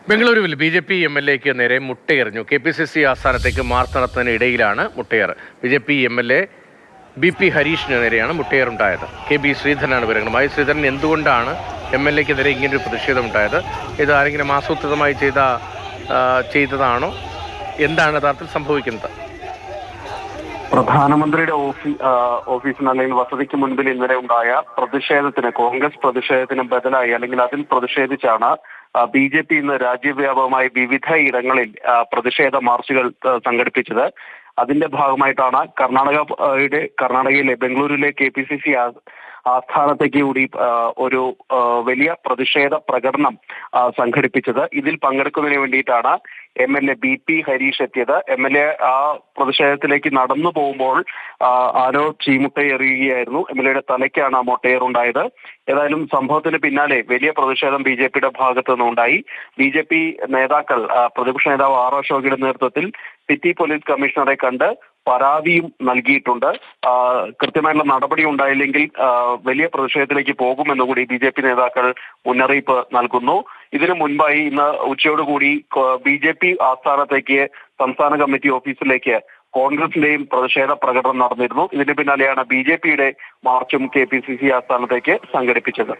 ബംഗളൂരുവിൽ BJP MLAക്ക് നേരെ മുട്ടയെറിഞ്ഞു. KPCC ആസ്ഥാനത്തേക്ക് മാർച്ച് നടത്തുന്നതിനിടയിലാണ് മുട്ടയേർ. BJP MLA BP ഹരീഷിന് നേരെയാണ് മുട്ടയേറുണ്ടായത്. KB ശ്രീധരനാണ് വിവരങ്ങളുമായി. ശ്രീധരൻ, എന്തുകൊണ്ടാണ് MLAക്കെതിരെ ഇങ്ങനൊരു പ്രതിഷേധമുണ്ടായത്? ഇത് ആരെങ്കിലും ആസൂത്രിതമായി ചെയ്തതാണോ? എന്താണ് യഥാർത്ഥത്തിൽ സംഭവിക്കുന്നത്? പ്രധാനമന്ത്രിയുടെ ഓഫീസിന് അല്ലെങ്കിൽ വസതിക്ക് മുൻപിൽ ഇന്നലെ ഉണ്ടായ പ്രതിഷേധത്തിന്, കോൺഗ്രസ് പ്രതിഷേധത്തിന് ബദലായി അല്ലെങ്കിൽ അതിൽ പ്രതിഷേധിച്ചാണ് BJP ഇന്ന് രാജ്യവ്യാപകമായി വിവിധ ഇടങ്ങളിൽ പ്രതിഷേധ മാർച്ചുകൾ സംഘടിപ്പിച്ചത്. അതിന്റെ ഭാഗമായിട്ടാണ് കർണാടകയിലെ ബംഗളൂരുവിലെ KPCC ആസ്ഥാനത്തേക്ക് കൂടി ഒരു വലിയ പ്രതിഷേധ പ്രകടനം സംഘടിപ്പിച്ചത്. ഇതിൽ പങ്കെടുക്കുന്നതിന് വേണ്ടിയിട്ടാണ് MLA BP ഹരീഷ് എത്തിയത്. MLA ആ പ്രതിഷേധത്തിലേക്ക് നടന്നു പോകുമ്പോൾ ആരോ ചീമുട്ടയെറിയുകയായിരുന്നു. MLAയുടെ തലയ്ക്കാണ് ആ മുട്ടയേറുണ്ടായത്. ഏതായാലും സംഭവത്തിന് പിന്നാലെ വലിയ പ്രതിഷേധം BJPയുടെ ഭാഗത്തു നിന്നുണ്ടായി. BJP നേതാക്കൾ, പ്രതിപക്ഷ നേതാവ് R അശോകയുടെ നേതൃത്വത്തിൽ സിറ്റി പോലീസ് കമ്മീഷണറെ കണ്ട് പരാതിയും നൽകിയിട്ടുണ്ട്. കൃത്യമായിട്ടുള്ള നടപടി ഉണ്ടായില്ലെങ്കിൽ വലിയ പ്രതിഷേധത്തിലേക്ക് പോകുമെന്നുകൂടി BJP നേതാക്കൾ മുന്നറിയിപ്പ് നൽകുന്നു. ഇതിനു മുൻപായി ഇന്ന് ഉച്ചയോടുകൂടി BJP ആസ്ഥാനത്തേക്ക് സംസ്ഥാന കമ്മിറ്റി ഓഫീസിലേക്ക് കോൺഗ്രസിന്റെയും പ്രതിഷേധ പ്രകടനം നടന്നിരുന്നു. ഇതിന് പിന്നാലെയാണ് BJPയുടെ മാർച്ചും KPCC ആസ്ഥാനത്തേക്ക് സംഘടിപ്പിച്ചത്.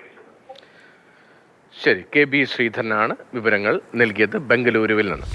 ശരി, KB ശ്രീധരനാണ് വിവരങ്ങൾ നൽകിയത് ബംഗളൂരുവിൽ നിന്ന്.